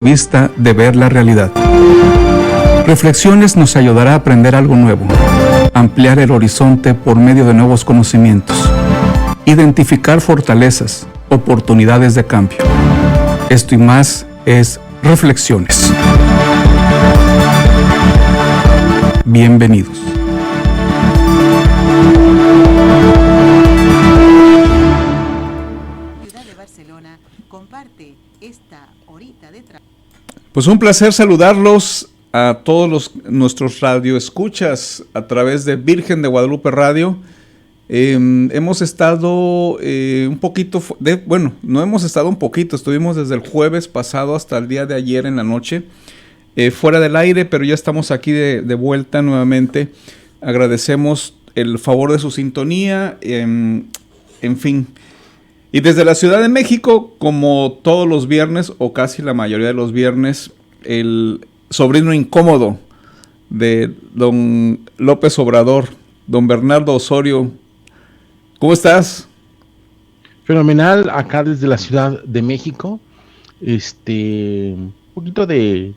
vista de ver la realidad. Reflexiones nos ayudará a aprender algo nuevo, ampliar el horizonte por medio de nuevos conocimientos, identificar fortalezas, oportunidades de cambio. Esto y más es Reflexiones. Bienvenidos. Ciudad de Barcelona comparte esta horita de trabajo. Pues un placer saludarlos a todos nuestros radioescuchas a través de Virgen de Guadalupe Radio. Hemos estado un poquito, no hemos estado un poquito, estuvimos desde el jueves pasado hasta el día de ayer en la noche, fuera del aire, pero ya estamos aquí de vuelta nuevamente. Agradecemos el favor de su sintonía, en fin. Y desde la Ciudad de México, como todos los viernes, o casi la mayoría de los viernes, el sobrino incómodo de don López Obrador, don Bernardo Osorio. ¿Cómo estás? Fenomenal, acá desde la Ciudad de México. Un poquito de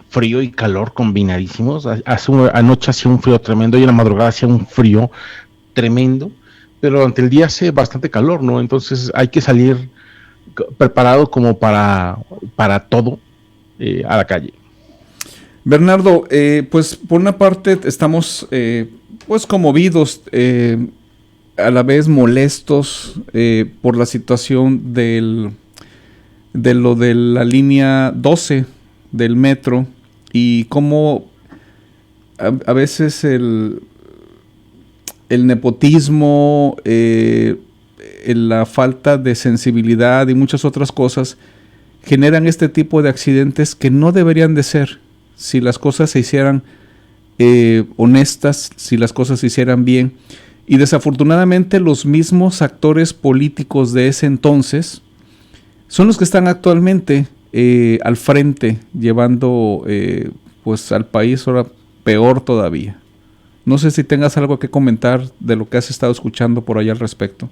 frío y calor combinadísimos. Anoche hacía un frío tremendo y en la madrugada hacía un frío tremendo. Pero durante el día hace bastante calor, ¿no? Entonces hay que salir preparado como para todo a la calle. Bernardo, pues por una parte estamos pues conmovidos, a la vez molestos por la situación de lo de la línea 12 del metro y cómo a veces el nepotismo, la falta de sensibilidad y muchas otras cosas generan este tipo de accidentes que no deberían de ser si las cosas se hicieran honestas, si las cosas se hicieran bien. Y desafortunadamente los mismos actores políticos de ese entonces son los que están actualmente al frente, llevando pues al país ahora peor todavía. No sé si tengas algo que comentar de lo que has estado escuchando por allá al respecto.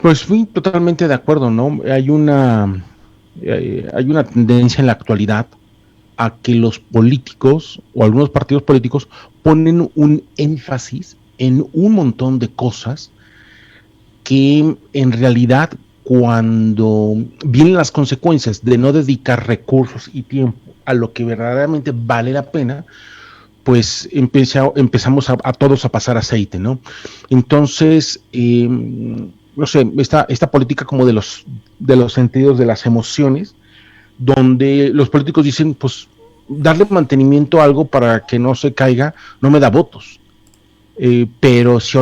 Pues fui totalmente de acuerdo, ¿no? Hay una tendencia en la actualidad a que los políticos o algunos partidos políticos ponen un énfasis en un montón de cosas que en realidad cuando vienen las consecuencias de no dedicar recursos y tiempo a lo que verdaderamente vale la pena, pues empezamos a todos a pasar aceite, ¿no? Entonces, no sé, esta política como de los sentidos de las emociones, donde los políticos dicen, pues, darle mantenimiento a algo para que no se caiga, no me da votos. Pero si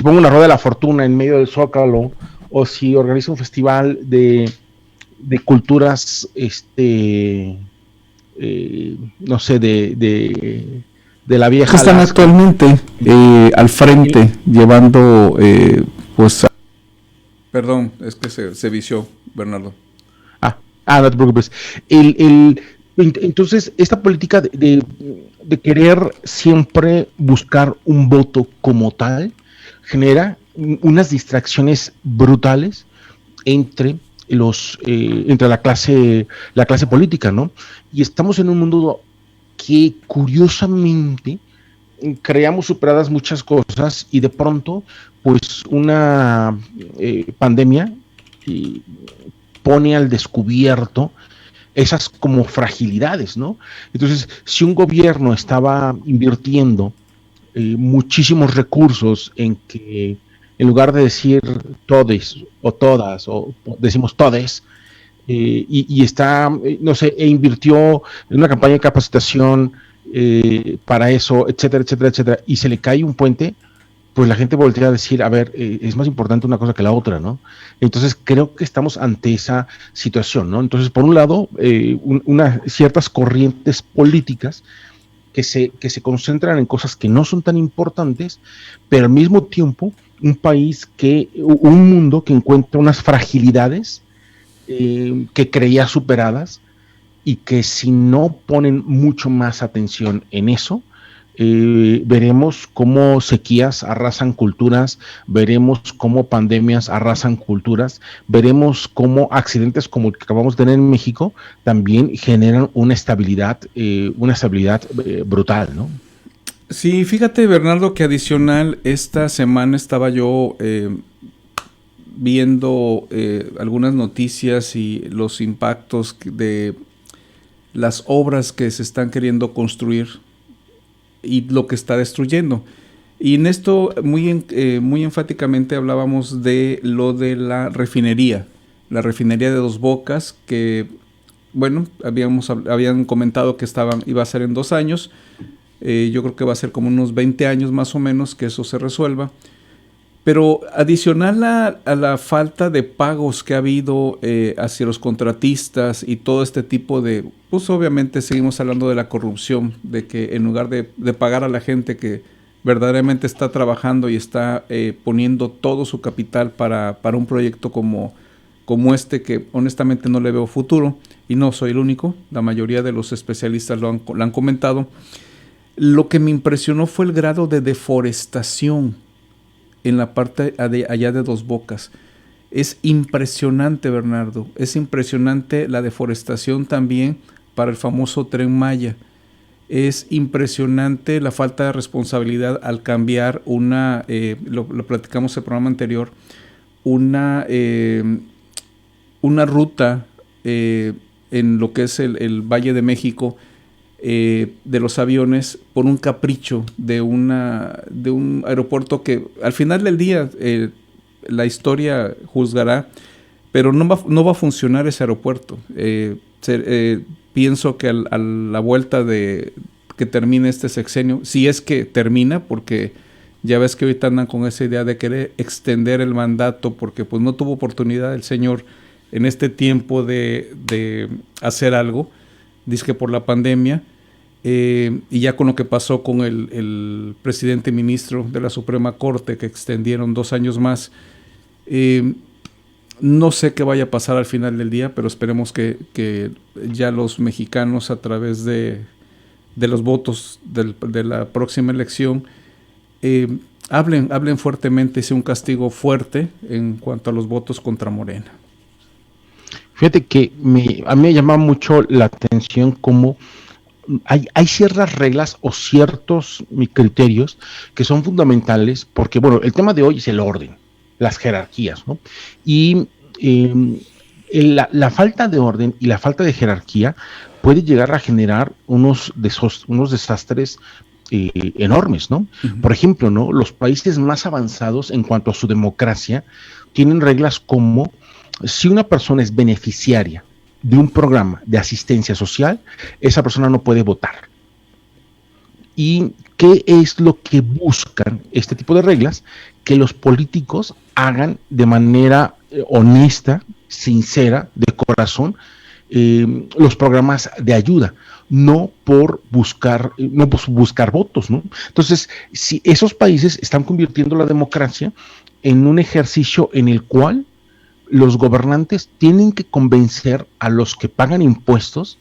pongo una rueda de la fortuna en medio del Zócalo, o si organizo un festival de culturas, no sé, de la vieja. Que están actualmente al frente, llevando, pues. Perdón, es que se vició, Bernardo. No te preocupes. Entonces, esta política de querer siempre buscar un voto como tal genera unas distracciones brutales entre la clase política, ¿no? Y estamos en un mundo que curiosamente creamos superadas muchas cosas y de pronto pues una pandemia pone al descubierto esas como fragilidades, ¿no? Entonces, si un gobierno estaba invirtiendo muchísimos recursos en que en lugar de decir todes o todas, o decimos todes, y está, no sé, invirtió en una campaña de capacitación para eso, etcétera, etcétera, etcétera, y se le cae un puente, pues la gente voltea a decir, a ver, es más importante una cosa que la otra, ¿no? Entonces creo que estamos ante esa situación, ¿no? Entonces, por un lado, ciertas corrientes políticas que se concentran en cosas que no son tan importantes, pero al mismo tiempo un mundo que encuentra unas fragilidades que creía superadas y que si no ponen mucho más atención en eso, veremos cómo sequías arrasan culturas, veremos cómo pandemias arrasan culturas, veremos cómo accidentes como el que acabamos de tener en México también generan una estabilidad brutal, ¿no? Sí, fíjate, Bernardo, que adicional, esta semana estaba yo viendo algunas noticias y los impactos de las obras que se están queriendo construir y lo que está destruyendo. Y en esto muy enfáticamente hablábamos de lo de la refinería de Dos Bocas, que bueno, habían comentado que iba a ser en 2 años. Yo creo que va a ser como unos 20 años más o menos que eso se resuelva. Pero adicional a la falta de pagos que ha habido hacia los contratistas y todo este tipo de... Pues obviamente seguimos hablando de la corrupción, de que en lugar de pagar a la gente que verdaderamente está trabajando y está poniendo todo su capital para un proyecto como este, que honestamente no le veo futuro, y no soy el único, la mayoría de los especialistas lo han comentado. Lo que me impresionó fue el grado de deforestación en la parte allá de Dos Bocas. Es impresionante, Bernardo, es impresionante la deforestación también para el famoso Tren Maya. Es impresionante la falta de responsabilidad al cambiar lo platicamos en el programa anterior, una ruta en lo que es el Valle de México, de los aviones, por un capricho de un aeropuerto que al final del día la historia juzgará, pero no va a funcionar ese aeropuerto. Pienso que a la vuelta de que termine este sexenio, si es que termina, porque ya ves que ahorita andan con esa idea de querer extender el mandato, porque pues no tuvo oportunidad el señor en este tiempo de hacer algo, dice que por la pandemia, y ya con lo que pasó con el presidente y ministro de la Suprema Corte, que extendieron 2 años más. No sé qué vaya a pasar al final del día, pero esperemos que ya los mexicanos, a través de los votos de la próxima elección, hablen fuertemente y sea un castigo fuerte en cuanto a los votos contra Morena. Fíjate que a mí me llama mucho la atención cómo hay ciertas reglas o ciertos criterios que son fundamentales, porque bueno, el tema de hoy es el orden, las jerarquías, ¿no? Y la falta de orden y la falta de jerarquía puede llegar a generar unos desastres enormes, ¿no? Uh-huh. Por ejemplo, ¿no? Los países más avanzados en cuanto a su democracia tienen reglas como: si una persona es beneficiaria de un programa de asistencia social, esa persona no puede votar. ¿Y qué es lo que buscan este tipo de reglas? Que los políticos hagan de manera honesta, sincera, de corazón, los programas de ayuda, no por buscar votos, ¿no? Entonces, si esos países están convirtiendo la democracia en un ejercicio en el cual los gobernantes tienen que convencer a los que pagan impuestos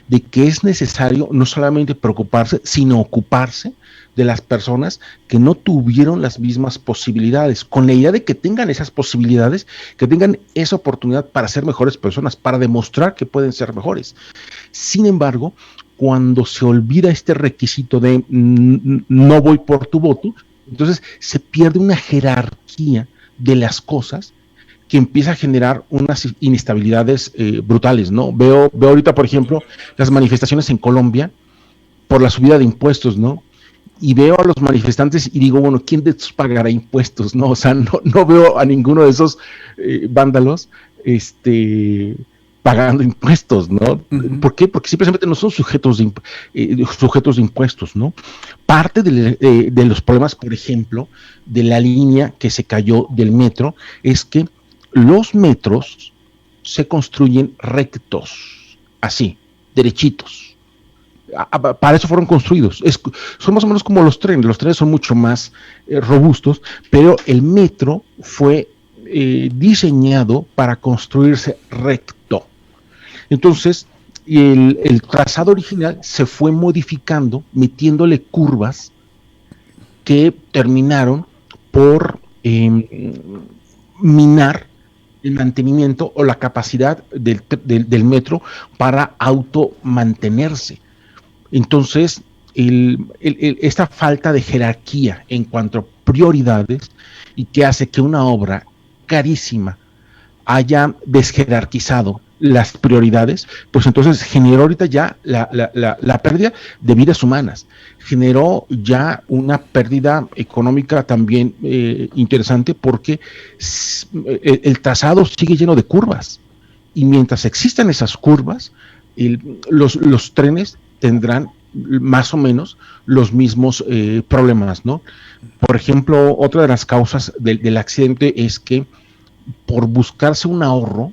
de que es necesario no solamente preocuparse, sino ocuparse de las personas que no tuvieron las mismas posibilidades, con la idea de que tengan esas posibilidades, que tengan esa oportunidad para ser mejores personas, para demostrar que pueden ser mejores. Sin embargo, cuando se olvida este requisito de no voy por tu voto, entonces se pierde una jerarquía de las cosas que empieza a generar unas inestabilidades brutales, ¿no? Veo ahorita, por ejemplo, las manifestaciones en Colombia por la subida de impuestos, ¿no? Y veo a los manifestantes y digo, bueno, ¿quién de estos pagará impuestos? No, o sea, no veo a ninguno de esos vándalos pagando impuestos, ¿no? Uh-huh. ¿Por qué? Porque simplemente no son sujetos de impuestos, ¿no? Parte de los problemas, por ejemplo, de la línea que se cayó del metro es que los metros se construyen rectos, así, derechitos. Para eso fueron construidos. Son más o menos como los trenes. Los trenes son mucho más robustos, pero el metro fue diseñado para construirse recto. Entonces, y el trazado original se fue modificando, metiéndole curvas que terminaron por minar el mantenimiento o la capacidad del metro para automantenerse. Entonces, esta falta de jerarquía en cuanto a prioridades y que hace que una obra carísima haya desjerarquizado las prioridades, pues entonces generó ahorita ya la pérdida de vidas humanas, generó ya una pérdida económica también interesante, porque el trazado sigue lleno de curvas, y mientras existan esas curvas, los trenes tendrán más o menos los mismos problemas, ¿no? Por ejemplo, otra de las causas del accidente es que por buscarse un ahorro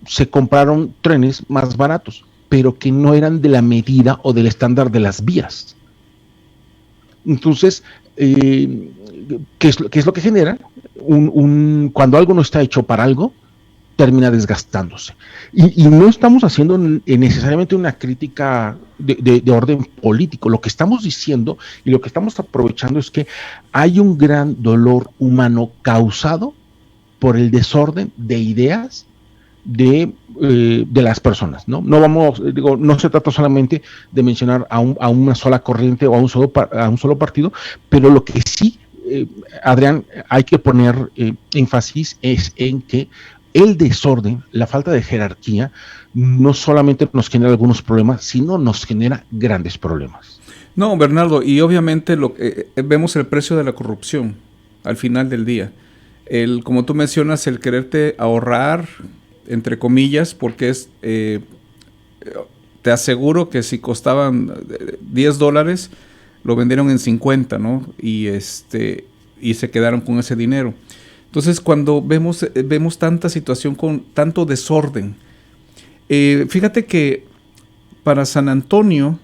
se compraron trenes más baratos, pero que no eran de la medida o del estándar de las vías. Entonces, ¿qué es lo que genera? Cuando algo no está hecho para algo, termina desgastándose. Y no estamos haciendo necesariamente una crítica de orden político. Lo que estamos diciendo y lo que estamos aprovechando es que hay un gran dolor humano causado por el desorden de ideas de las personas, ¿no? No se trata solamente de mencionar a una sola corriente o a un solo partido, pero lo que sí, Adrián, hay que poner énfasis es en que el desorden, la falta de jerarquía, no solamente nos genera algunos problemas, sino nos genera grandes problemas. No, Bernardo, y obviamente vemos el precio de la corrupción al final del día. Como tú mencionas, el quererte ahorrar, entre comillas, porque te aseguro que si costaban $10, lo vendieron en 50, ¿no? Y se quedaron con ese dinero. Entonces, cuando vemos tanta situación con tanto desorden, fíjate que para San Antonio,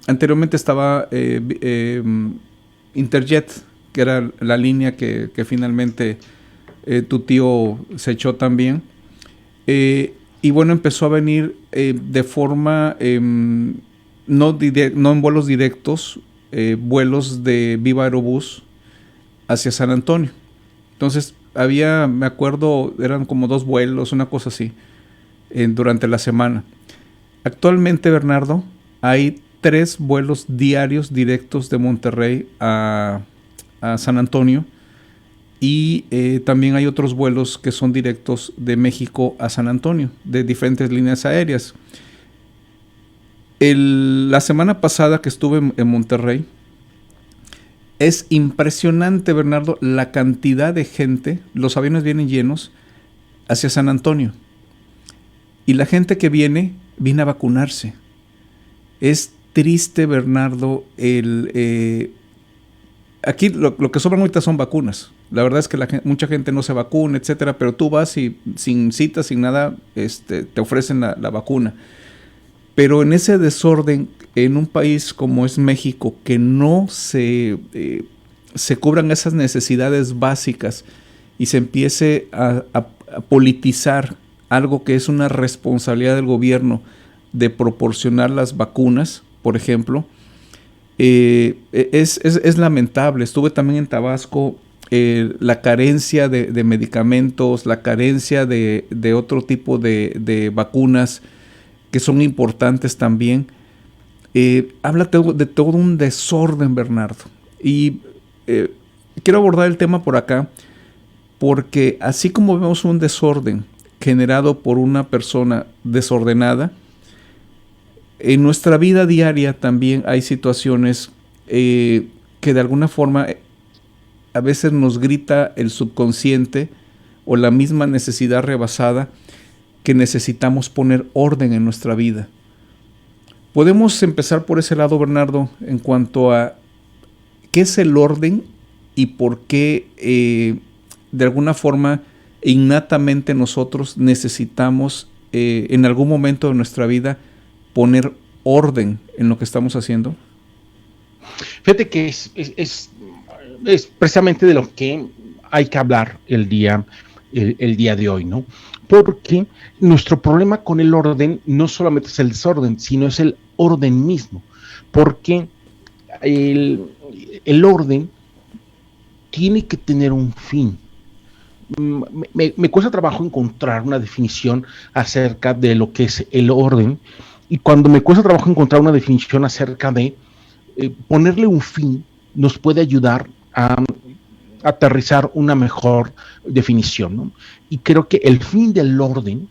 anteriormente estaba Interjet, que era la línea que finalmente tu tío se echó también. Y bueno, empezó a venir de forma, no en vuelos directos, vuelos de Viva Aerobús hacia San Antonio. Entonces me acuerdo, eran como 2 vuelos, una cosa así, durante la semana. Actualmente, Bernardo, hay 3 vuelos diarios directos de Monterrey a San Antonio, y también hay otros vuelos que son directos de México a San Antonio, de diferentes líneas aéreas. La semana pasada que estuve en Monterrey, es impresionante, Bernardo, la cantidad de gente. Los aviones vienen llenos hacia San Antonio, y la gente que viene a vacunarse. Es triste, Bernardo, aquí lo que sobran ahorita son vacunas. La verdad es que mucha gente no se vacuna, etcétera, pero tú vas y sin cita, sin nada, te ofrecen la vacuna. Pero en ese desorden, en un país como es México, que no se cubran esas necesidades básicas y se empiece a politizar algo que es una responsabilidad del gobierno de proporcionar las vacunas, por ejemplo, es lamentable. Estuve también en Tabasco, la carencia de medicamentos, la carencia de otro tipo de vacunas que son importantes también. Habla de todo un desorden, Bernardo. Y quiero abordar el tema por acá, porque así como vemos un desorden generado por una persona desordenada, en nuestra vida diaria también hay situaciones que de alguna forma a veces nos grita el subconsciente o la misma necesidad rebasada que necesitamos poner orden en nuestra vida. Podemos empezar por ese lado, Bernardo, en cuanto a qué es el orden y por qué de alguna forma innatamente nosotros necesitamos en algún momento de nuestra vida poner orden en lo que estamos haciendo. Fíjate que es precisamente de lo que hay que hablar el día el día de hoy, ¿no? Porque nuestro problema con el orden no solamente es el desorden, sino es el orden mismo, porque el orden tiene que tener un fin. Me cuesta trabajo encontrar una definición acerca de lo que es el orden, y cuando me cuesta trabajo encontrar una definición acerca de ponerle un fin, nos puede ayudar a aterrizar una mejor definición, ¿no? Y creo que el fin del orden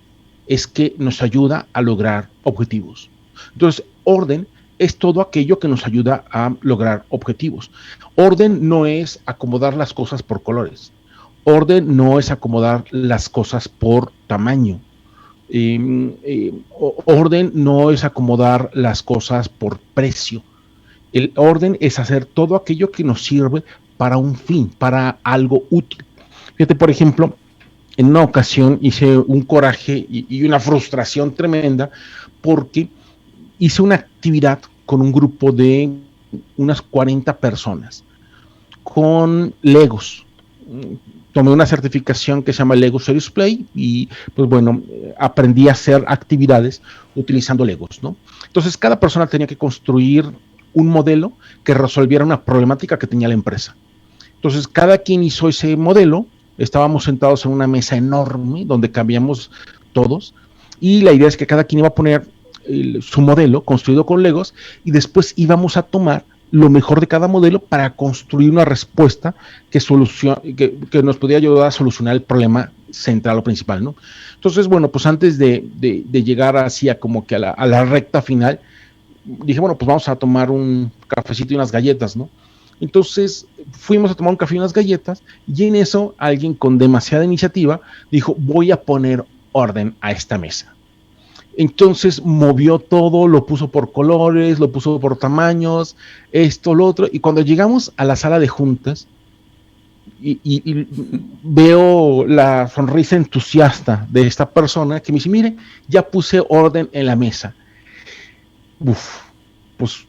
es que nos ayuda a lograr objetivos. Entonces, orden es todo aquello que nos ayuda a lograr objetivos. Orden no es acomodar las cosas por colores. Orden no es acomodar las cosas por tamaño. Orden no es acomodar las cosas por precio. El orden es hacer todo aquello que nos sirve para un fin, para algo útil. Fíjate, por ejemplo, en una ocasión hice un coraje y una frustración tremenda porque hice una actividad con un grupo de unas 40 personas con Legos. Tomé una certificación que se llama Lego Serious Play y pues bueno, aprendí a hacer actividades utilizando Legos, ¿no? Entonces cada persona tenía que construir un modelo que resolviera una problemática que tenía la empresa. Entonces cada quien hizo ese modelo, estábamos sentados en una mesa enorme donde cabíamos todos y la idea es que cada quien iba a poner su modelo construido con Legos y después íbamos a tomar lo mejor de cada modelo para construir una respuesta que nos podía ayudar a solucionar el problema central o principal, ¿no? Entonces, bueno, pues antes de llegar así a como que a la recta final, dije, bueno, pues vamos a tomar un cafecito y unas galletas, ¿no? Entonces fuimos a tomar un café y unas galletas y en eso alguien con demasiada iniciativa dijo, voy a poner orden a esta mesa. Entonces movió todo, lo puso por colores, lo puso por tamaños, esto, lo otro, y cuando llegamos a la sala de juntas y veo la sonrisa entusiasta de esta persona que me dice, mire, ya puse orden en la mesa. Uf, pues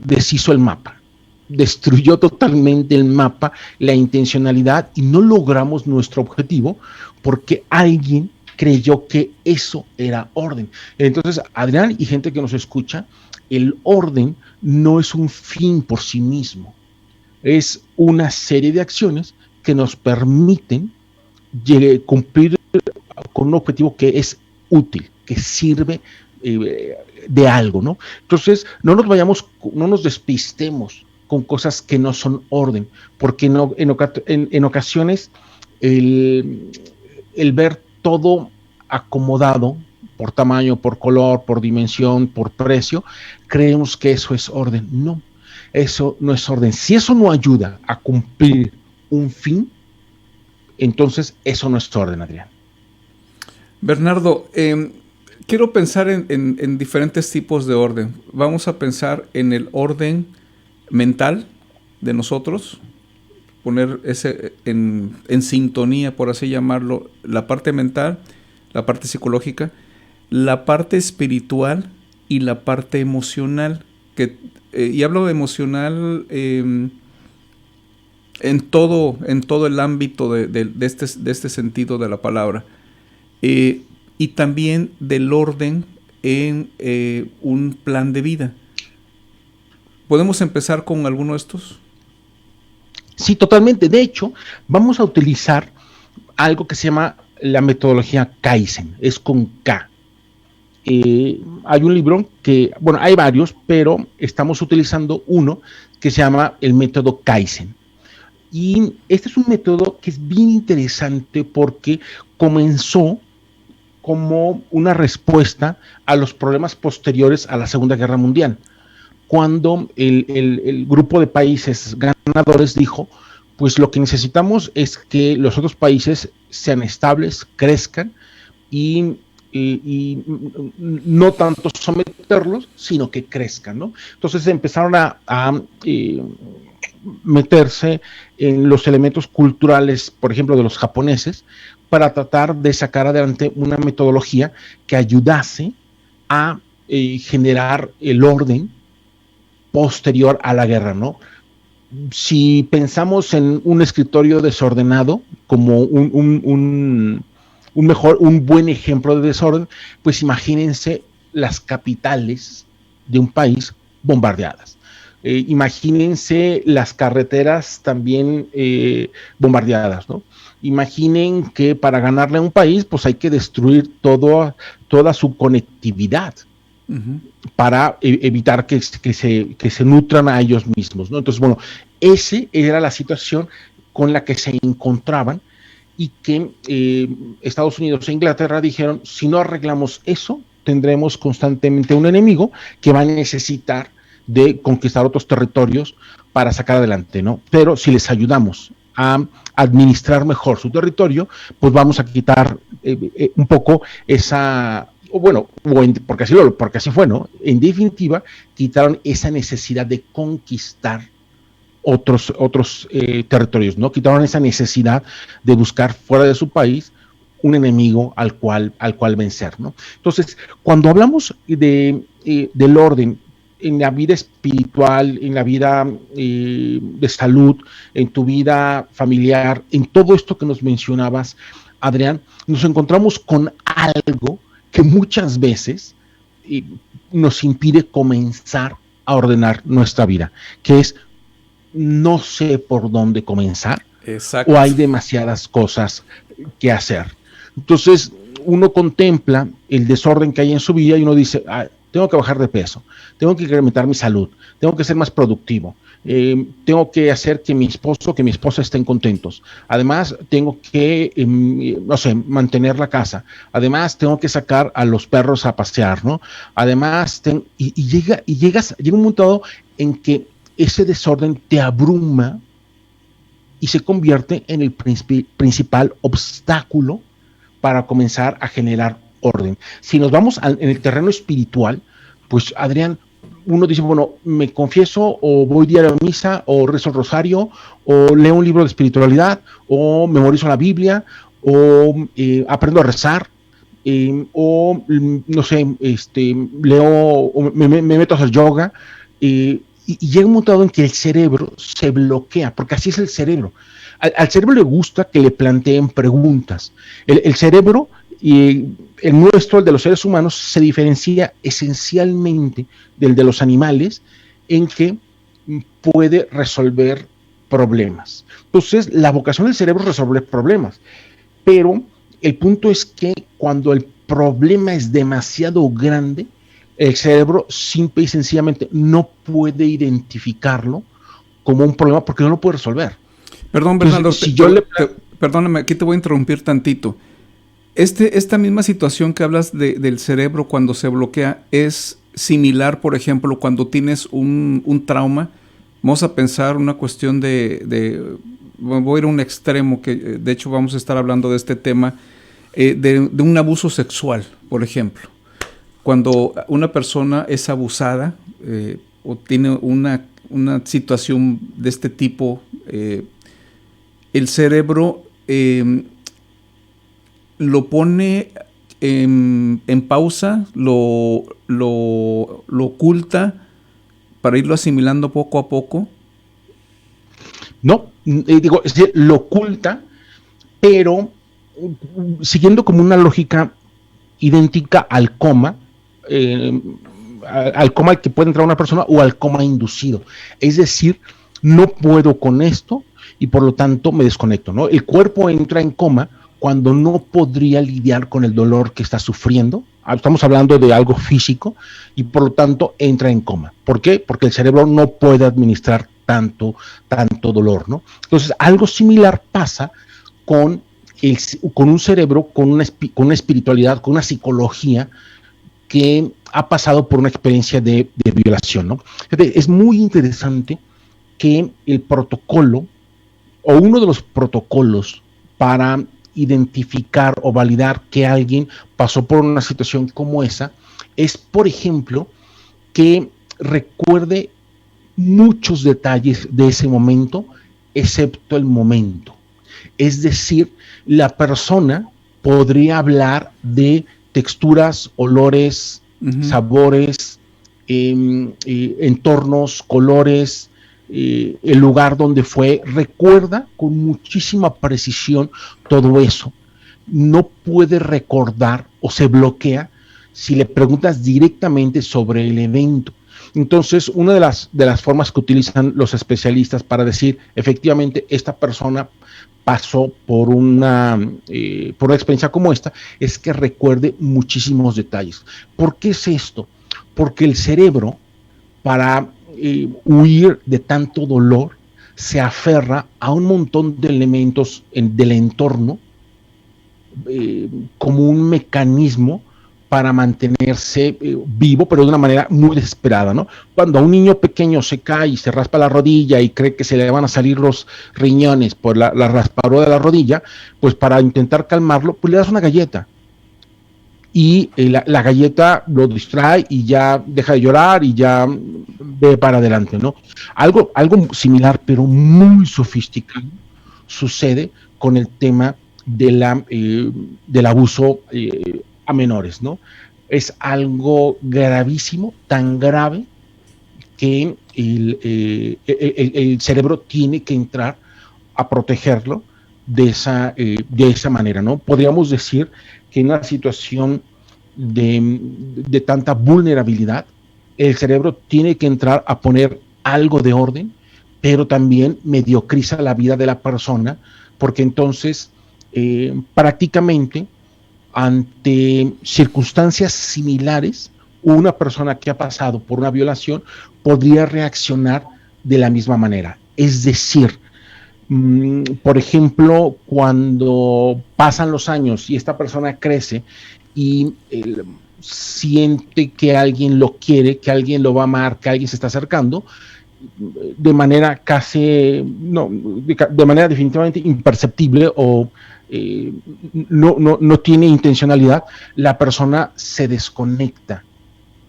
deshizo el mapa, destruyó totalmente el mapa, la intencionalidad y no logramos nuestro objetivo porque alguien creyó que eso era orden. Entonces, Adrián y gente que nos escucha, el orden no es un fin por sí mismo, es una serie de acciones que nos permiten cumplir con un objetivo que es útil, que sirve de algo, ¿no? Entonces, no nos despistemos con cosas que no son orden, porque en ocasiones el ver todo acomodado por tamaño, por color, por dimensión, por precio, creemos que eso es orden. No, eso no es orden. Si eso no ayuda a cumplir un fin, entonces eso no es orden, Adrián. Bernardo, quiero pensar en diferentes tipos de orden. Vamos a pensar en el orden mental de nosotros, poner ese en sintonía, por así llamarlo, la parte mental, la parte psicológica, la parte espiritual y la parte emocional. Y hablo de emocional en todo el ámbito de este sentido de la palabra. Y también del orden en un plan de vida. ¿Podemos empezar con alguno de estos? Sí, totalmente. De hecho, vamos a utilizar algo que se llama la metodología Kaizen, es con K. Hay un libro que, bueno, hay varios, pero estamos utilizando uno que se llama el método Kaizen. Y este es un método que es bien interesante porque comenzó como una respuesta a los problemas posteriores a la Segunda Guerra Mundial, cuando el grupo de países ganadores dijo, pues lo que necesitamos es que los otros países sean estables, crezcan y no tanto someterlos, sino que crezcan, ¿no? Entonces empezaron a meterse en los elementos culturales, por ejemplo, de los japoneses, para tratar de sacar adelante una metodología que ayudase a generar el orden posterior a la guerra, ¿no? si pensamos en un escritorio desordenado como un buen ejemplo de desorden, pues imagínense las capitales de un país bombardeadas. Imagínense las carreteras también bombardeadas, ¿no? Imaginen que para ganarle a un país, pues hay que destruir toda su conectividad para evitar que se nutran a ellos mismos, ¿no? Entonces, bueno, esa era la situación con la que se encontraban y que Estados Unidos e Inglaterra dijeron, si no arreglamos eso, tendremos constantemente un enemigo que va a necesitar de conquistar otros territorios para sacar adelante, ¿no? Pero si les ayudamos a administrar mejor su territorio, pues vamos a quitar un poco esa, porque así fue, ¿no? En definitiva, quitaron esa necesidad de conquistar otros territorios, ¿no? Quitaron esa necesidad de buscar fuera de su país un enemigo al cual vencer, ¿no? Entonces, cuando hablamos del orden en la vida espiritual, en la vida de salud, en tu vida familiar, en todo esto que nos mencionabas, Adrián, nos encontramos con algo que muchas veces nos impide comenzar a ordenar nuestra vida, que es no sé por dónde comenzar. Exacto. O hay demasiadas cosas que hacer. Entonces uno contempla el desorden que hay en su vida y uno dice, tengo que bajar de peso, tengo que incrementar mi salud, tengo que ser más productivo, tengo que hacer que mi esposo, que mi esposa estén contentos. Además, tengo que, mantener la casa. Además, tengo que sacar a los perros a pasear, ¿no? Además, llega un momento en que ese desorden te abruma y se convierte en el principal obstáculo para comenzar a generar orden. Si nos vamos en el terreno espiritual, pues Adrián, uno dice, bueno, me confieso o voy diario a misa o rezo el rosario o leo un libro de espiritualidad o memorizo la Biblia o aprendo a rezar o no sé, leo o me meto a hacer yoga y llega un momento en que el cerebro se bloquea, porque así es el cerebro. Al cerebro le gusta que le planteen preguntas. El cerebro, y el nuestro, el de los seres humanos, se diferencia esencialmente del de los animales en que puede resolver problemas. Entonces, la vocación del cerebro es resolver problemas, pero el punto es que cuando el problema es demasiado grande, el cerebro simple y sencillamente no puede identificarlo como un problema porque no lo puede resolver. Perdón, Bernardo, perdóname, aquí te voy a interrumpir tantito. Esta misma situación que hablas del cerebro cuando se bloquea es similar, por ejemplo, cuando tienes un trauma. Vamos a pensar una cuestión voy a ir a un extremo, que de hecho vamos a estar hablando de este tema, de un abuso sexual, por ejemplo. Cuando una persona es abusada o tiene una situación de este tipo, el cerebro lo pone en pausa, lo oculta para irlo asimilando poco a poco. No, lo oculta, pero siguiendo como una lógica idéntica al coma, al coma que puede entrar una persona o al coma inducido. Es decir, no puedo con esto y por lo tanto me desconecto, ¿no? El cuerpo entra en coma cuando no podría lidiar con el dolor que está sufriendo. Estamos hablando de algo físico y por lo tanto entra en coma. ¿Por qué? Porque el cerebro no puede administrar tanto dolor, ¿no? Entonces, algo similar pasa con un cerebro, con una espiritualidad, con una psicología que ha pasado por una experiencia de violación, ¿no? Es muy interesante que el protocolo o uno de los protocolos para identificar o validar que alguien pasó por una situación como esa es, por ejemplo, que recuerde muchos detalles de ese momento, excepto el momento. Es decir, la persona podría hablar de texturas, olores, sabores, entornos, colores, el lugar donde fue, recuerda con muchísima precisión todo eso. No puede recordar o se bloquea si le preguntas directamente sobre el evento. Entonces, una de las formas que utilizan los especialistas para decir, efectivamente, esta persona pasó por una experiencia como esta, es que recuerde muchísimos detalles. ¿Por qué es esto? Porque el cerebro, para huir de tanto dolor, se aferra a un montón de elementos del entorno como un mecanismo para mantenerse vivo, pero de una manera muy desesperada, ¿no? Cuando a un niño pequeño se cae y se raspa la rodilla y cree que se le van a salir los riñones por la raspadura de la rodilla, pues para intentar calmarlo, pues le das una galleta. Y la galleta lo distrae y ya deja de llorar y ya ve para adelante, ¿no? Algo similar, pero muy sofisticado, sucede con el tema del abuso a menores, ¿no? Es algo gravísimo, tan grave que el cerebro tiene que entrar a protegerlo de esa manera, ¿no? Podríamos decir que en una situación de tanta vulnerabilidad, el cerebro tiene que entrar a poner algo de orden, pero también mediocriza la vida de la persona, porque entonces prácticamente ante circunstancias similares, una persona que ha pasado por una violación podría reaccionar de la misma manera. Es decir, por ejemplo, cuando pasan los años y esta persona crece y siente que alguien lo quiere, que alguien lo va a amar, que alguien se está acercando, de manera de manera definitivamente imperceptible o no tiene intencionalidad, la persona se desconecta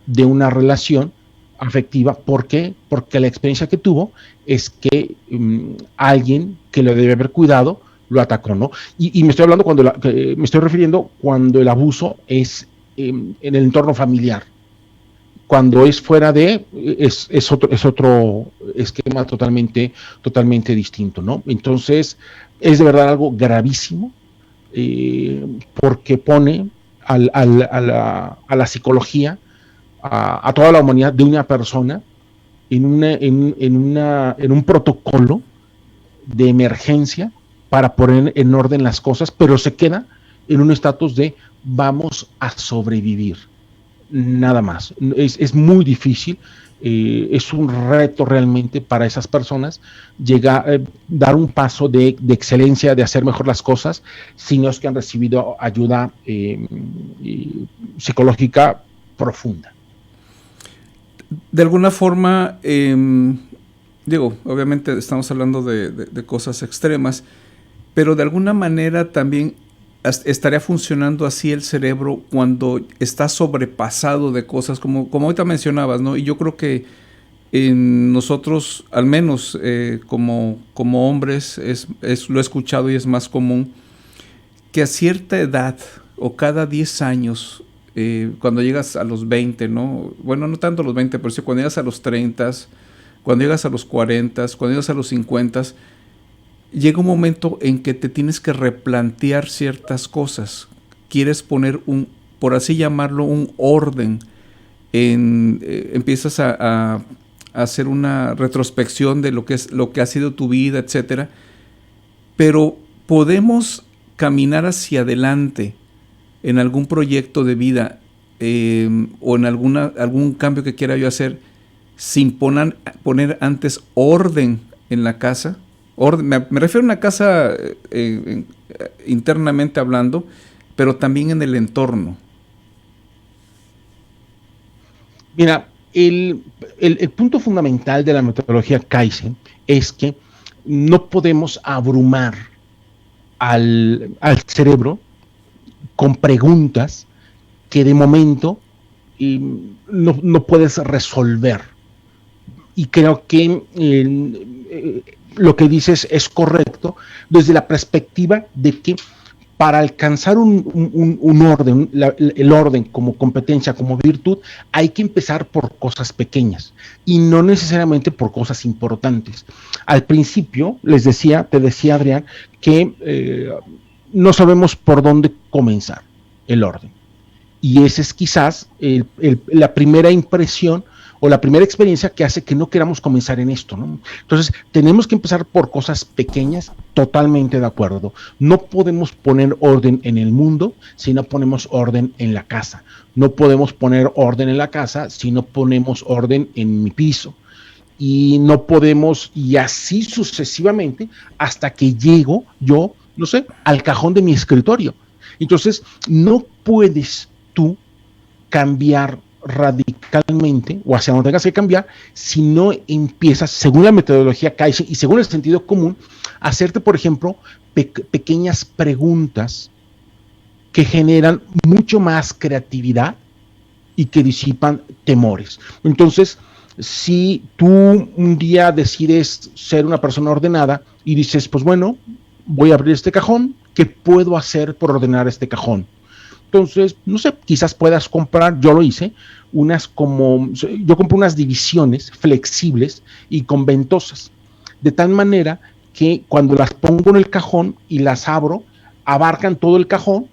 de una relación afectiva. ¿Por qué? Porque la experiencia que tuvo es que alguien que lo debe haber cuidado lo atacó, ¿no? Y me estoy hablando me estoy refiriendo cuando el abuso es en el entorno familiar. Cuando es fuera es otro esquema totalmente distinto, ¿no? Entonces, es de verdad algo gravísimo, porque pone a la psicología, a toda la humanidad de una persona en un protocolo de emergencia para poner en orden las cosas, pero se queda en un estatus de vamos a sobrevivir. Nada más. Es muy difícil, es un reto realmente para esas personas dar un paso de excelencia, de hacer mejor las cosas, si no es que han recibido ayuda psicológica profunda. De alguna forma, obviamente estamos hablando de cosas extremas, pero de alguna manera también estaría funcionando así el cerebro cuando está sobrepasado de cosas, como ahorita mencionabas, ¿no? Y yo creo que en nosotros, al menos como hombres, lo he escuchado y es más común, que a cierta edad o cada 10 años, cuando llegas a los 20, ¿no? Bueno, no tanto a los 20, pero sí cuando llegas a los 30, cuando llegas a los 40, cuando llegas a los 50, llega un momento en que te tienes que replantear ciertas cosas. Quieres poner por así llamarlo, un orden. Empiezas a hacer una retrospección de lo que ha sido tu vida, etcétera. Pero podemos caminar hacia adelante en algún proyecto de vida o en algún cambio que quiera yo hacer sin poner antes orden en la casa. Me refiero a una casa internamente hablando, pero también en el entorno. Mira, el punto fundamental de la metodología Kaizen es que no podemos abrumar al cerebro con preguntas que de momento no puedes resolver. Y creo que lo que dices es correcto desde la perspectiva de que para alcanzar un orden, el orden como competencia, como virtud, hay que empezar por cosas pequeñas y no necesariamente por cosas importantes. Al principio te decía Adrián, que no sabemos por dónde comenzar el orden. Y esa es quizás la primera impresión o la primera experiencia que hace que no queramos comenzar en esto, ¿no? Entonces, tenemos que empezar por cosas pequeñas, totalmente de acuerdo. No podemos poner orden en el mundo si no ponemos orden en la casa. No podemos poner orden en la casa si no ponemos orden en mi piso. Y no podemos, y así sucesivamente, hasta que llego yo, no sé, al cajón de mi escritorio. Entonces, no puedes tú cambiar radicalmente o hacia donde tengas que cambiar si no empiezas, según la metodología Kaizen y según el sentido común, a hacerte, por ejemplo, pequeñas preguntas que generan mucho más creatividad y que disipan temores. Entonces, si tú un día decides ser una persona ordenada y dices, pues bueno, voy a abrir este cajón, ¿qué puedo hacer por ordenar este cajón? Entonces, no sé, quizás puedas comprar, yo lo hice, yo compré unas divisiones flexibles y con ventosas, de tal manera que cuando las pongo en el cajón y las abro, abarcan todo el cajón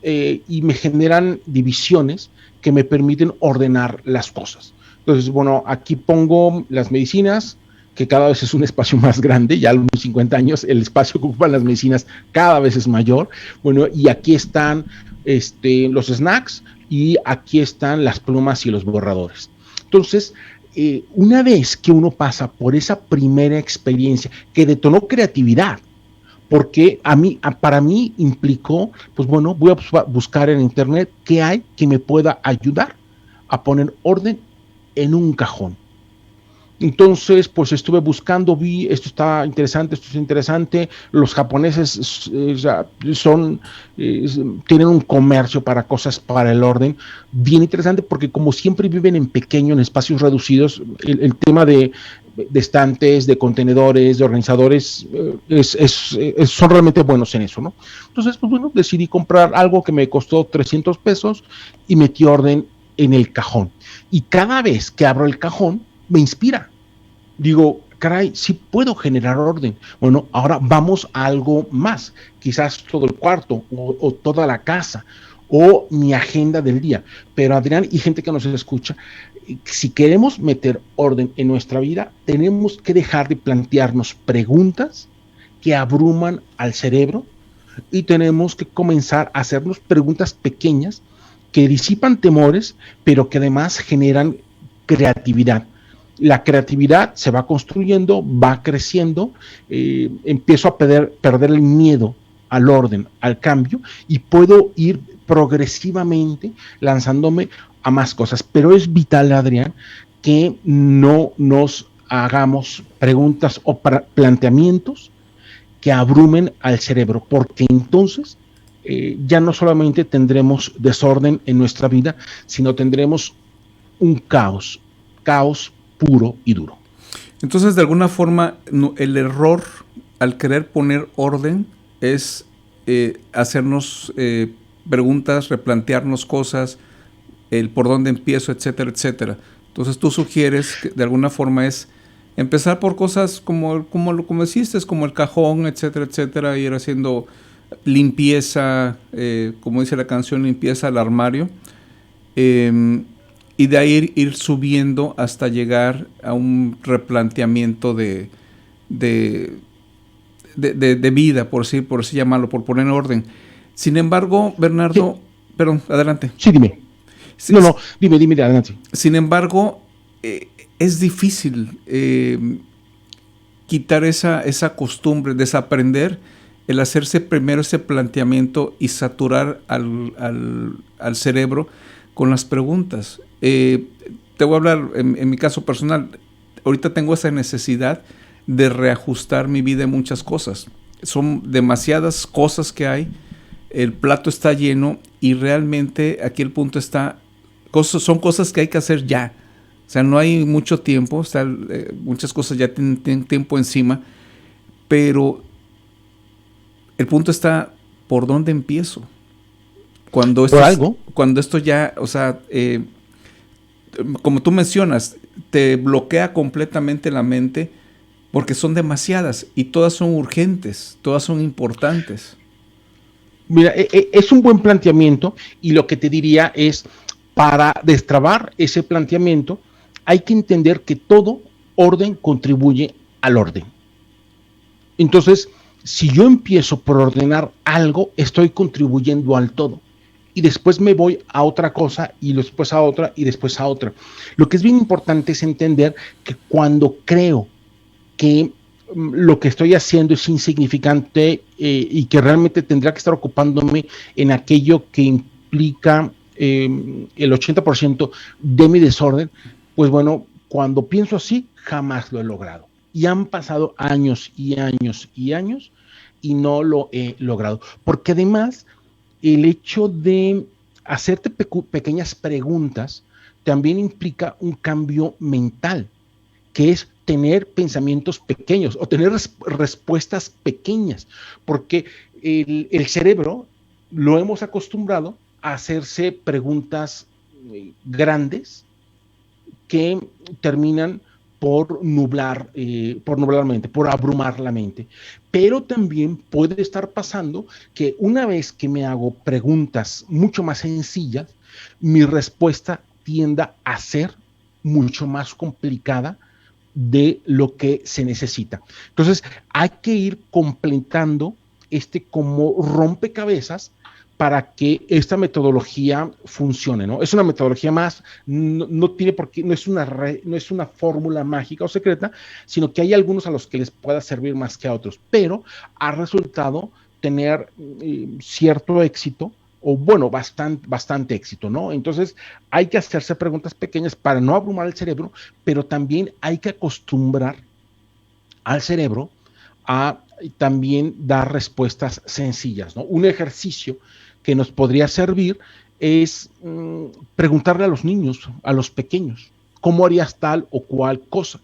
y me generan divisiones que me permiten ordenar las cosas. Entonces, bueno, aquí pongo las medicinas, que cada vez es un espacio más grande, ya a los 50 años el espacio que ocupan las medicinas cada vez es mayor. Bueno, y aquí están los snacks y aquí están las plumas y los borradores. Entonces, una vez que uno pasa por esa primera experiencia que detonó creatividad, porque para mí implicó, pues bueno, voy a buscar en internet qué hay que me pueda ayudar a poner orden en un cajón. Entonces, pues estuve buscando, vi, esto está interesante, esto es interesante. Los japoneses tienen un comercio para cosas para el orden bien interesante, porque como siempre viven en pequeño, en espacios reducidos, el tema de estantes, de contenedores, de organizadores, son realmente buenos en eso, ¿no? Entonces, pues bueno, decidí comprar algo que me costó 300 pesos y metí orden en el cajón. Y cada vez que abro el cajón, me inspira. Digo, caray, sí puedo generar orden. Bueno, ahora vamos a algo más, quizás todo el cuarto o toda la casa o mi agenda del día. Pero Adrián y gente que nos escucha, si queremos meter orden en nuestra vida, tenemos que dejar de plantearnos preguntas que abruman al cerebro y tenemos que comenzar a hacernos preguntas pequeñas que disipan temores, pero que además generan creatividad. La creatividad se va construyendo, va creciendo, empiezo a perder el miedo al orden, al cambio, y puedo ir progresivamente lanzándome a más cosas. Pero es vital, Adrián, que no nos hagamos preguntas o planteamientos que abrumen al cerebro, porque entonces ya no solamente tendremos desorden en nuestra vida, sino tendremos un caos puro y duro. Entonces, de alguna forma, el error al querer poner orden es hacernos preguntas, replantearnos cosas, el por dónde empiezo, etcétera, etcétera. Entonces, tú sugieres que de alguna forma es empezar por cosas como hiciste, como el cajón, etcétera, etcétera, ir haciendo limpieza, como dice la canción, limpieza al armario. Y de ahí ir subiendo hasta llegar a un replanteamiento de vida, por así llamarlo, por poner en orden. Sin embargo, Bernardo, sí. Perdón, adelante. Sí, dime. Sí, dime, adelante. Sin embargo, es difícil quitar esa costumbre, desaprender el hacerse primero ese planteamiento y saturar al cerebro con las preguntas. Te voy a hablar en mi caso personal. Ahorita tengo esa necesidad de reajustar mi vida en muchas cosas. Son demasiadas cosas que hay, el plato está lleno y realmente aquí el punto está, son cosas que hay que hacer ya. O sea, no hay mucho tiempo, muchas cosas ya tienen tiempo encima, pero el punto está ¿por dónde empiezo? Cuando esto ya, o sea, como tú mencionas, te bloquea completamente la mente porque son demasiadas y todas son urgentes, todas son importantes. Mira, es un buen planteamiento y lo que te diría es, para destrabar ese planteamiento, hay que entender que todo orden contribuye al orden. Entonces, si yo empiezo por ordenar algo, estoy contribuyendo al todo. Y después me voy a otra cosa, y después a otra, y después a otra. Lo que es bien importante es entender que cuando creo que lo que estoy haciendo es insignificante y que realmente tendría que estar ocupándome en aquello que implica el 80% de mi desorden, pues bueno, cuando pienso así, jamás lo he logrado. Y han pasado años y años y años y no lo he logrado. Porque además, el hecho de hacerte pequeñas preguntas también implica un cambio mental, que es tener pensamientos pequeños o tener respuestas pequeñas, porque el cerebro lo hemos acostumbrado a hacerse preguntas grandes que terminan por nublar la mente, por abrumar la mente. Pero también puede estar pasando que una vez que me hago preguntas mucho más sencillas, mi respuesta tienda a ser mucho más complicada de lo que se necesita. Entonces, hay que ir completando como rompecabezas para que esta metodología funcione, ¿no? Es una metodología más, no tiene por qué, no es una fórmula mágica o secreta, sino que hay algunos a los que les pueda servir más que a otros, pero ha resultado tener cierto éxito, o bueno, bastante éxito, ¿no? Entonces hay que hacerse preguntas pequeñas para no abrumar el cerebro, pero también hay que acostumbrar al cerebro a también dar respuestas sencillas, ¿no? Un ejercicio que nos podría servir es preguntarle a los niños, a los pequeños, ¿cómo harías tal o cual cosa?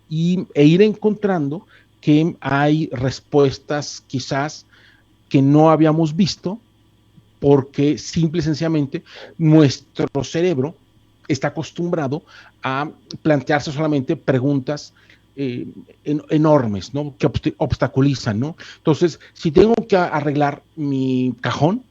E ir encontrando que hay respuestas quizás que no habíamos visto, porque simple y sencillamente nuestro cerebro está acostumbrado a plantearse solamente preguntas enormes, ¿no? Que obstaculizan, ¿no? Entonces, si tengo que arreglar mi cajón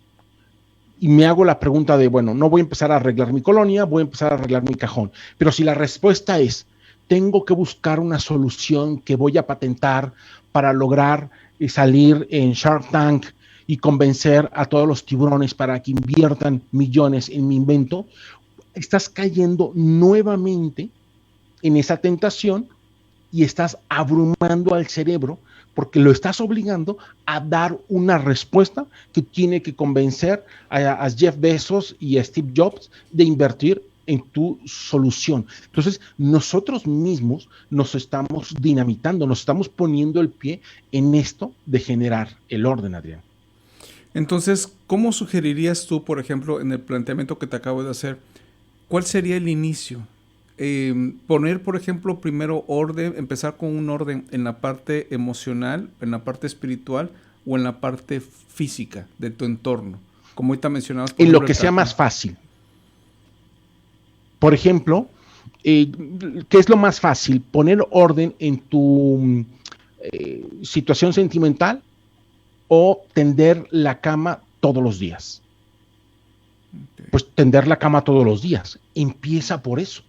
y me hago la pregunta de, bueno, no voy a empezar a arreglar mi colonia, voy a empezar a arreglar mi cajón. Pero si la respuesta es, tengo que buscar una solución que voy a patentar para lograr salir en Shark Tank y convencer a todos los tiburones para que inviertan millones en mi invento, estás cayendo nuevamente en esa tentación y estás abrumando al cerebro porque lo estás obligando a dar una respuesta que tiene que convencer a Jeff Bezos y a Steve Jobs de invertir en tu solución. Entonces, nosotros mismos nos estamos dinamitando, nos estamos poniendo el pie en esto de generar el orden, Adrián. Entonces, ¿cómo sugerirías tú, por ejemplo, en el planteamiento que te acabo de hacer, cuál sería el inicio? Poner, por ejemplo, primero orden, empezar con un orden en la parte emocional, en la parte espiritual o en la parte física de tu entorno, como ahorita mencionabas. En lo que sea más fácil. Por ejemplo, ¿qué es lo más fácil? Poner orden en tu situación sentimental o tender la cama todos los días. Okay. Pues tender la cama todos los días. Empieza por eso.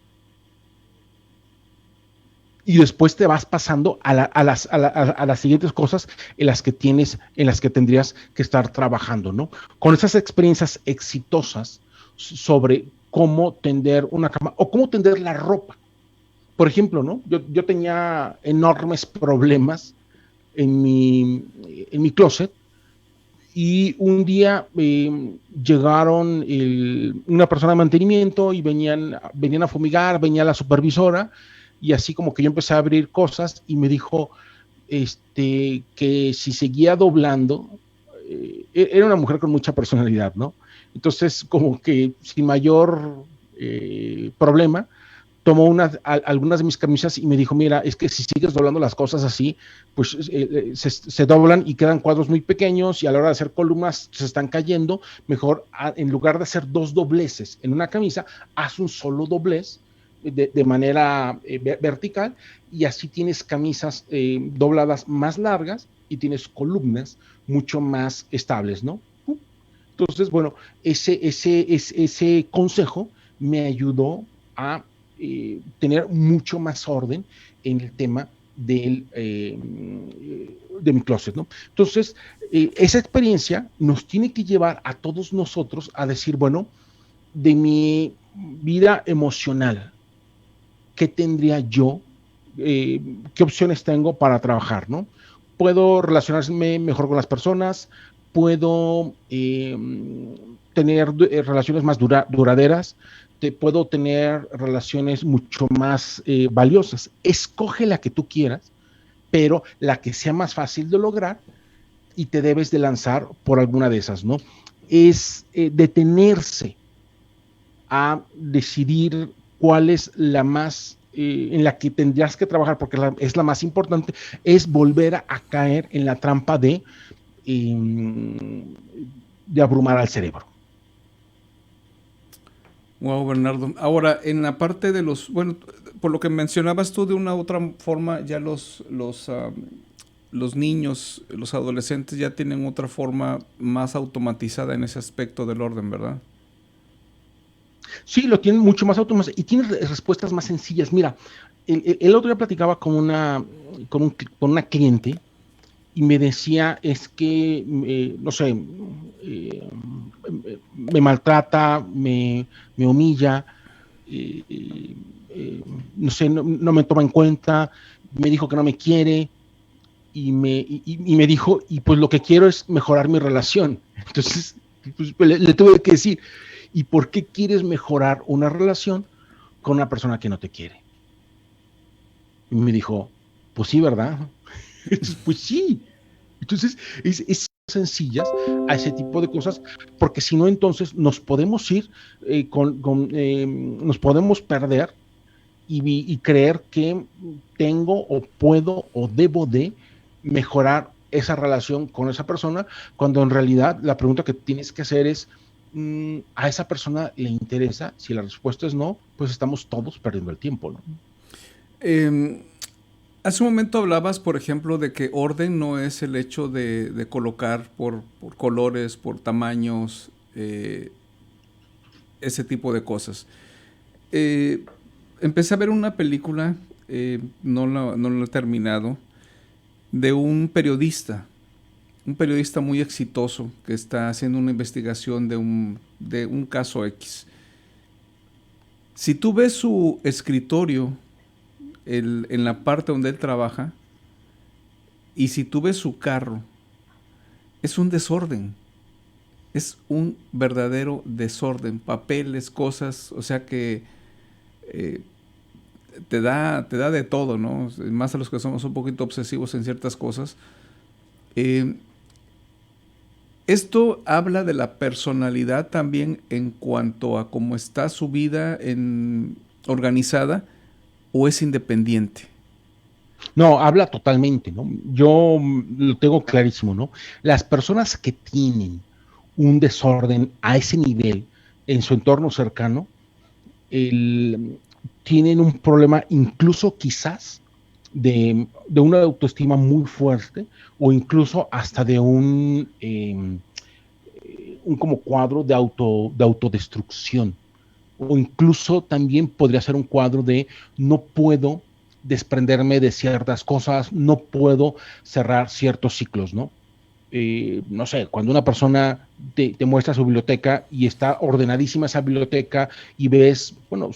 Y después te vas pasando a las siguientes cosas en las que tendrías que estar trabajando, ¿no? Con esas experiencias exitosas sobre cómo tender una cama o cómo tender la ropa. Por ejemplo, ¿no? Yo tenía enormes problemas en mi closet y un día llegaron una persona de mantenimiento y venían a fumigar, venía la supervisora y así como que yo empecé a abrir cosas y me dijo que si seguía doblando, era una mujer con mucha personalidad, ¿no? Entonces como que sin mayor problema tomó algunas de mis camisas y me dijo, mira, es que si sigues doblando las cosas así, pues se doblan y quedan cuadros muy pequeños y a la hora de hacer columnas se están cayendo. Mejor, en lugar de hacer 2 dobleces en una camisa, haz un solo doblez de manera vertical, y así tienes camisas dobladas más largas y tienes columnas mucho más estables, ¿no? Entonces, bueno, ese consejo me ayudó a tener mucho más orden en el tema de mi closet, ¿no? Entonces, esa experiencia nos tiene que llevar a todos nosotros a decir, bueno, de mi vida emocional, ¿qué tendría yo? ¿Qué opciones tengo para trabajar, no? Puedo relacionarme mejor con las personas, puedo tener relaciones más duraderas, puedo tener relaciones mucho más valiosas. Escoge la que tú quieras, pero la que sea más fácil de lograr, y te debes de lanzar por alguna de esas, ¿no? Es detenerse a decidir cuál es la más en la que tendrías que trabajar, porque es la más importante, es volver a caer en la trampa de abrumar al cerebro. Wow, Bernardo. Ahora, en la parte de los, bueno, por lo que mencionabas tú, de una u otra forma, ya los niños, los adolescentes ya tienen otra forma más automatizada en ese aspecto del orden, ¿verdad? Sí, lo tienen mucho más automatizado y tienen respuestas más sencillas. Mira, el otro día platicaba con una cliente y me decía, es que, no sé, me maltrata, me humilla, no sé, no me toma en cuenta, me dijo que no me quiere, y me dijo, y pues lo que quiero es mejorar mi relación. Entonces, pues, le tuve que decir, ¿y por qué quieres mejorar una relación con una persona que no te quiere? Y me dijo, pues sí, ¿verdad? Pues sí. Entonces, es sencillas a ese tipo de cosas, porque si no, entonces nos podemos ir, nos podemos perder y creer que tengo o puedo o debo de mejorar esa relación con esa persona, cuando en realidad la pregunta que tienes que hacer es, ¿a esa persona le interesa? Si la respuesta es no, pues estamos todos perdiendo el tiempo, ¿no? Hace un momento hablabas, por ejemplo, de que orden no es el hecho de colocar por colores, por tamaños, ese tipo de cosas. Empecé a ver una película, no la he terminado, de un periodista muy exitoso que está haciendo una investigación de un caso X. Si tú ves su escritorio en la parte donde él trabaja, y si tú ves su carro, es un desorden. Es un verdadero desorden. Papeles, cosas, o sea que te da de todo, ¿no? Más a los que somos un poquito obsesivos en ciertas cosas. Esto habla de la personalidad también en cuanto a cómo está su vida organizada, o es independiente. No, habla totalmente, ¿no? Yo lo tengo clarísimo, ¿no? Las personas que tienen un desorden a ese nivel en su entorno cercano, tienen un problema incluso quizás de una autoestima muy fuerte, o incluso hasta de un como cuadro de autodestrucción, o incluso también podría ser un cuadro de no puedo desprenderme de ciertas cosas, no puedo cerrar ciertos ciclos, ¿no? No sé, cuando una persona te muestra su biblioteca y está ordenadísima esa biblioteca, y ves, bueno,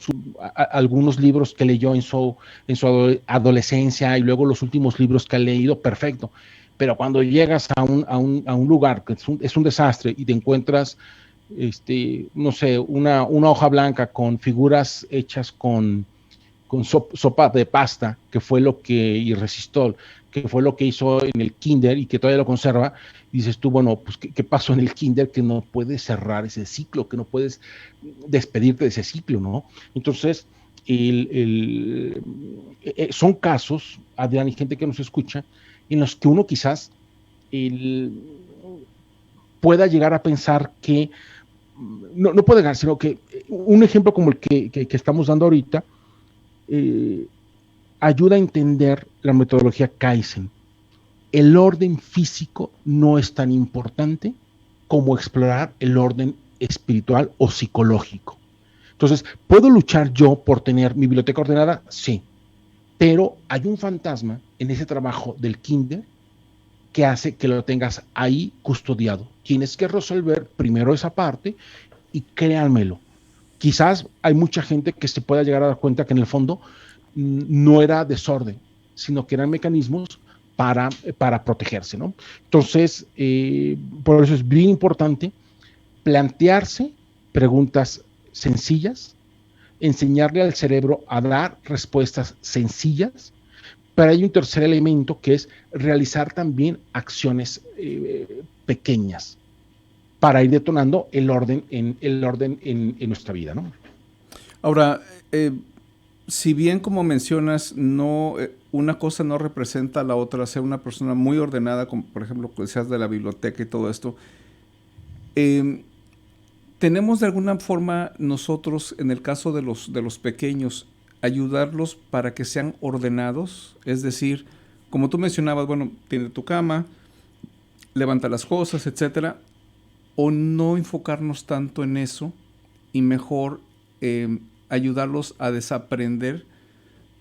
algunos libros que leyó en su adolescencia y luego los últimos libros que ha leído, perfecto. Pero cuando llegas a un lugar que es un desastre y te encuentras, no sé, una hoja blanca con figuras hechas con sopa de pasta, que fue lo que, y resistol, que fue lo que hizo en el kinder y que todavía lo conserva, dices tú, bueno, pues ¿qué pasó en el kinder? Que no puedes cerrar ese ciclo, que no puedes despedirte de ese ciclo, ¿no? Entonces, Son casos, Adrián, y gente que nos escucha, en los que uno quizás pueda llegar a pensar que, no puede ganar, sino que un ejemplo como el que estamos dando ahorita, ayuda a entender la metodología Kaizen. El orden físico no es tan importante como explorar el orden espiritual o psicológico. Entonces, ¿puedo luchar yo por tener mi biblioteca ordenada? Sí, pero hay un fantasma en ese trabajo del kinder que hace que lo tengas ahí custodiado. Tienes que resolver primero esa parte y créanmelo, quizás hay mucha gente que se pueda llegar a dar cuenta que en el fondo no era desorden, sino que eran mecanismos para protegerse, ¿no? Entonces, por eso es bien importante plantearse preguntas sencillas, enseñarle al cerebro a dar respuestas sencillas, pero hay un tercer elemento que es realizar también acciones pequeñas para ir detonando el orden en nuestra vida, ¿no? Ahora, si bien como mencionas, no, una cosa no representa a la otra, ser una persona muy ordenada, como por ejemplo que decías de la biblioteca y todo esto, tenemos de alguna forma nosotros, en el caso de los pequeños, ayudarlos para que sean ordenados, es decir, como tú mencionabas, bueno, tiene tu cama, levanta las cosas, etcétera, o no enfocarnos tanto en eso y mejor ayudarlos a desaprender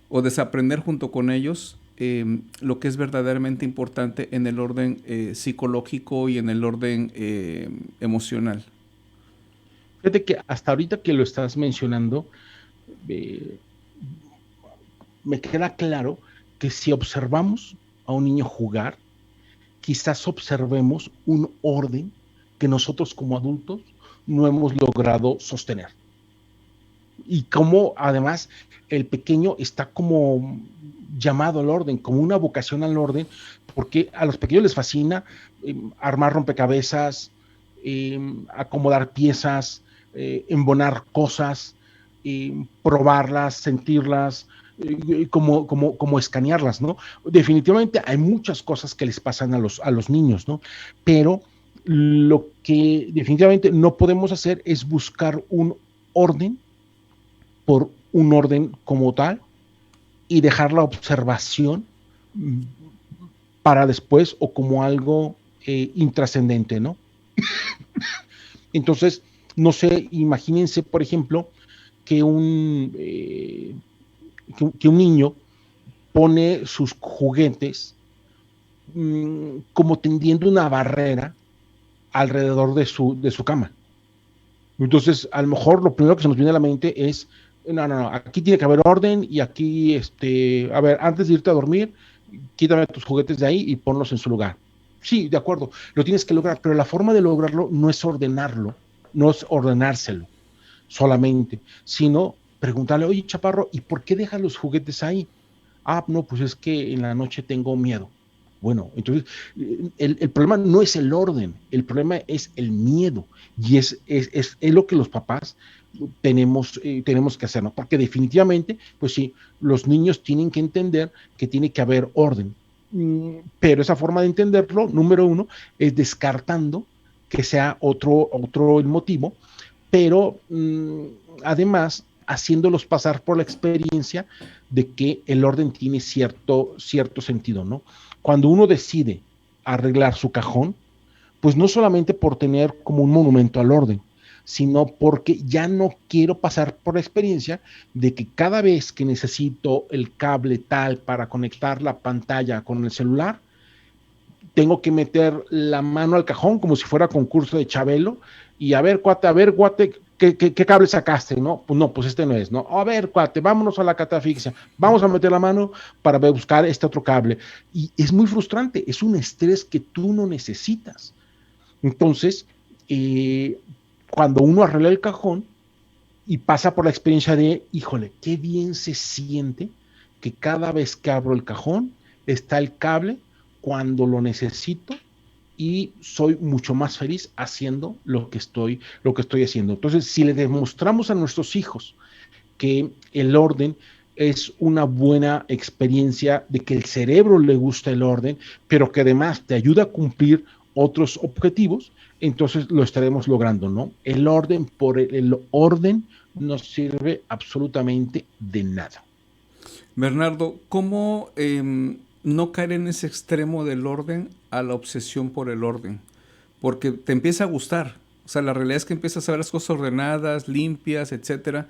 o desaprender junto con ellos lo que es verdaderamente importante en el orden psicológico y en el orden emocional. Fíjate que hasta ahorita que lo estás mencionando, me queda claro que si observamos a un niño jugar, quizás observemos un orden que nosotros como adultos no hemos logrado sostener. Y como además el pequeño está como llamado al orden, como una vocación al orden, porque a los pequeños les fascina armar rompecabezas, acomodar piezas, embonar cosas, probarlas, sentirlas, como escanearlas, ¿no? Definitivamente hay muchas cosas que les pasan a los niños, ¿no? Pero lo que definitivamente no podemos hacer es buscar un orden por un orden como tal y dejar la observación para después o como algo intrascendente, ¿no? Entonces, no sé, imagínense, por ejemplo, que un niño pone sus juguetes como tendiendo una barrera alrededor de su cama. Entonces, a lo mejor lo primero que se nos viene a la mente es, no, aquí tiene que haber orden y aquí, a ver, antes de irte a dormir, quítame tus juguetes de ahí y ponlos en su lugar. Sí, de acuerdo, lo tienes que lograr, pero la forma de lograrlo no es ordenarlo, no es ordenárselo solamente, sino preguntarle, oye, chaparro, ¿y por qué dejas los juguetes ahí? Ah, no, pues es que en la noche tengo miedo. Bueno, entonces el problema no es el orden, el problema es el miedo, y es lo que los papás tenemos que hacer, ¿no? Porque definitivamente, pues sí, los niños tienen que entender que tiene que haber orden, pero esa forma de entenderlo, número uno, es descartando que sea otro el motivo, pero además haciéndolos pasar por la experiencia de que el orden tiene cierto sentido, ¿no? Cuando uno decide arreglar su cajón, pues no solamente por tener como un monumento al orden, sino porque ya no quiero pasar por la experiencia de que cada vez que necesito el cable tal para conectar la pantalla con el celular, tengo que meter la mano al cajón como si fuera concurso de Chabelo y a ver, cuate, ¿qué cable sacaste? ¿No? Pues no, pues este no es, ¿no? A ver, cuate, vámonos a la catafixia, vamos a meter la mano para buscar este otro cable. Y es muy frustrante, es un estrés que tú no necesitas. Entonces, cuando uno arregla el cajón y pasa por la experiencia de, híjole, qué bien se siente que cada vez que abro el cajón está el cable cuando lo necesito y soy mucho más feliz haciendo lo que estoy haciendo. Entonces, si le demostramos a nuestros hijos que el orden es una buena experiencia, de que el cerebro le gusta el orden, pero que además te ayuda a cumplir otros objetivos, entonces lo estaremos logrando, ¿no? El orden por el orden no sirve absolutamente de nada. Bernardo, ¿cómo no caer en ese extremo del orden a la obsesión por el orden? Porque te empieza a gustar. O sea, la realidad es que empiezas a ver las cosas ordenadas, limpias, etcétera,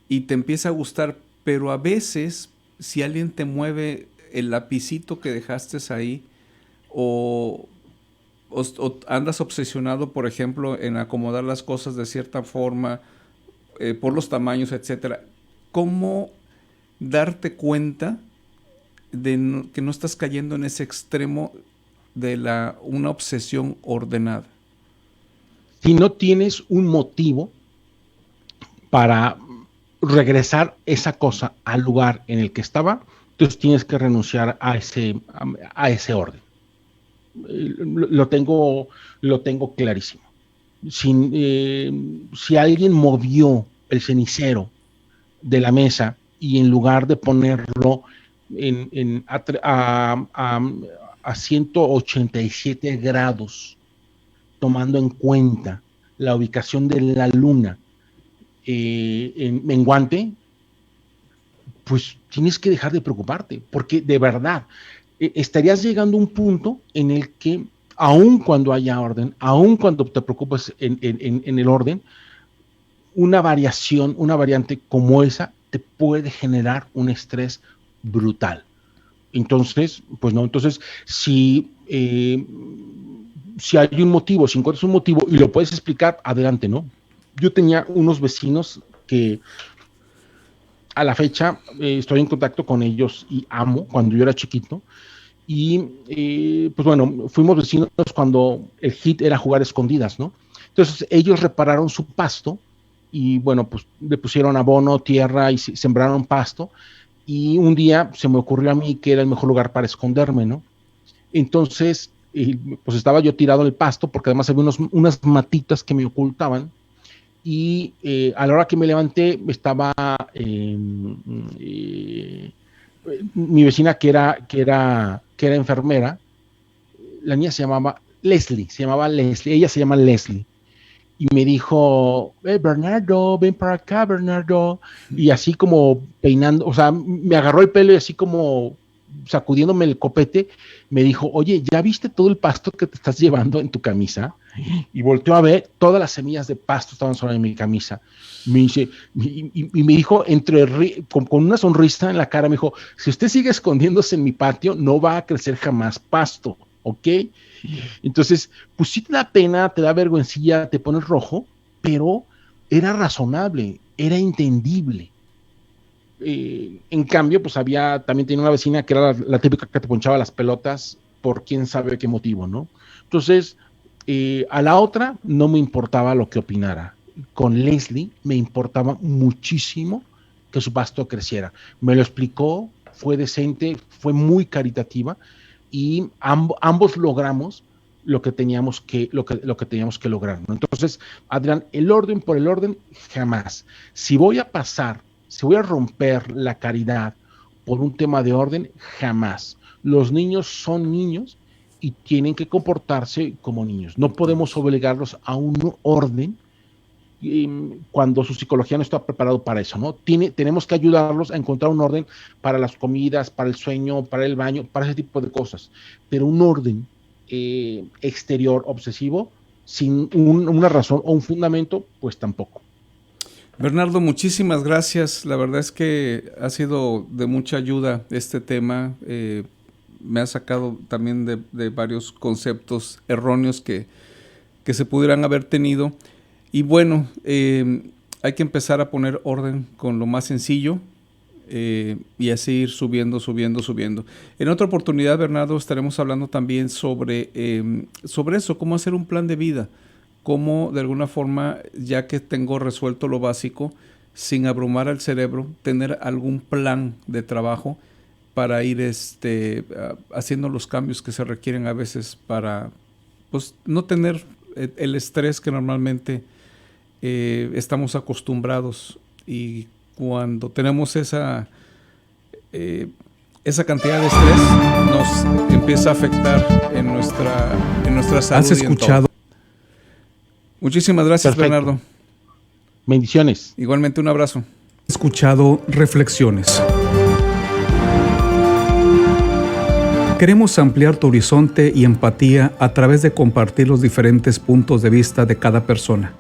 y te empieza a gustar, pero a veces, si alguien te mueve el lapicito que dejaste ahí, o, o andas obsesionado, por ejemplo, en acomodar las cosas de cierta forma, por los tamaños, etcétera, ¿cómo darte cuenta de que no estás cayendo en ese extremo de una obsesión ordenada? Si no tienes un motivo para regresar esa cosa al lugar en el que estaba, entonces tienes que renunciar a ese orden. Lo tengo clarísimo. Si alguien movió el cenicero de la mesa y en lugar de ponerlo a 187 grados, tomando en cuenta la ubicación de la luna en menguante, pues tienes que dejar de preocuparte, porque de verdad estarías llegando a un punto en el que, aun cuando haya orden, aun cuando te preocupes en el orden, una variante como esa te puede generar un estrés brutal. Entonces, pues no, entonces si hay un motivo, si encuentras un motivo y lo puedes explicar, adelante, ¿no? Yo tenía unos vecinos que a la fecha estoy en contacto con ellos y amo, cuando yo era chiquito, y pues bueno, fuimos vecinos cuando el hit era jugar escondidas, ¿no? Entonces ellos repararon su pasto y bueno, pues le pusieron abono, tierra y sembraron pasto, y un día se me ocurrió a mí que era el mejor lugar para esconderme, ¿no? Entonces, pues estaba yo tirado en el pasto, porque además había unas matitas que me ocultaban, y a la hora que me levanté estaba mi vecina que era enfermera. La niña se llamaba Leslie, ella se llama Leslie, y me dijo, Bernardo, ven para acá, Bernardo, y así como peinando, o sea, me agarró el pelo y así como sacudiéndome el copete, me dijo, oye, ¿ya viste todo el pasto que te estás llevando en tu camisa? Y volteó a ver, todas las semillas de pasto estaban sobre mi camisa. Me dice, y me dijo, con una sonrisa en la cara, me dijo, si usted sigue escondiéndose en mi patio, no va a crecer jamás pasto, ¿ok? Entonces, pues sí te da pena, te da vergüencilla, te pones rojo, pero era razonable, era entendible. En cambio, pues también tenía una vecina que era la típica que te ponchaba las pelotas por quién sabe qué motivo, ¿no? Entonces, a la otra no me importaba lo que opinara. Con Leslie me importaba muchísimo que su pasto creciera. Me lo explicó, fue decente, fue muy caritativa, y ambos logramos lo que teníamos que lograr, ¿no? Entonces, Adrián, el orden por el orden, jamás. Si voy a romper la caridad por un tema de orden, jamás. Los niños son niños y tienen que comportarse como niños. No podemos obligarlos a un orden cuando su psicología no está preparado para eso, ¿no? Tenemos que ayudarlos a encontrar un orden para las comidas, para el sueño, para el baño, para ese tipo de cosas. Pero un orden exterior obsesivo, sin una razón o un fundamento, pues tampoco. Bernardo, muchísimas gracias. La verdad es que ha sido de mucha ayuda este tema. Me ha sacado también de varios conceptos erróneos que se pudieran haber tenido. Y bueno, hay que empezar a poner orden con lo más sencillo y así ir subiendo. En otra oportunidad, Bernardo, estaremos hablando también sobre eso, cómo hacer un plan de vida, cómo de alguna forma, ya que tengo resuelto lo básico, sin abrumar al cerebro, tener algún plan de trabajo para ir haciendo los cambios que se requieren a veces para pues, no tener el estrés que normalmente estamos acostumbrados y cuando tenemos esa cantidad de estrés, nos empieza a afectar en nuestra salud. ¿Has escuchado? Muchísimas gracias, perfecto, Bernardo. Bendiciones. Igualmente, un abrazo. He escuchado reflexiones. Queremos ampliar tu horizonte y empatía a través de compartir los diferentes puntos de vista de cada persona.